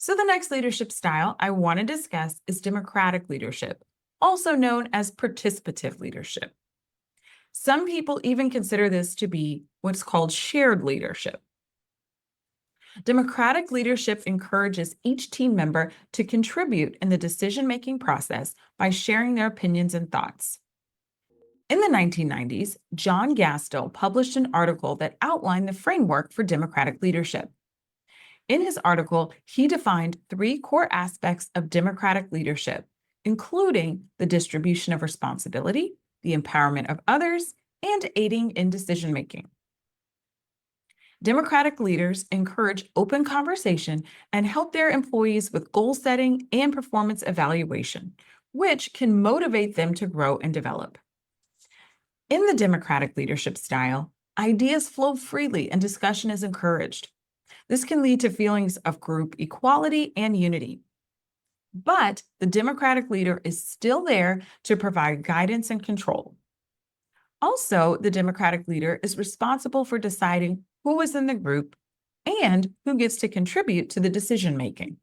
So, the next leadership style I want to discuss is democratic leadership, also known as participative leadership. Some people even consider this to be what's called shared leadership. Democratic leadership encourages each team member to contribute in the decision making process by sharing their opinions and thoughts. In the 1990s, John Gastil published an article that outlined the framework for democratic leadership. In his article, he defined three core aspects of democratic leadership, including the distribution of responsibility, the empowerment of others, and aiding in decision making. Democratic leaders encourage open conversation and help their employees with goal setting and performance evaluation, which can motivate them to grow and develop. In the democratic leadership style, ideas flow freely and discussion is encouraged. This can lead to feelings of group equality and unity. But the democratic leader is still there to provide guidance and control. Also, the democratic leader is responsible for deciding who is in the group and who gets to contribute to the decision making.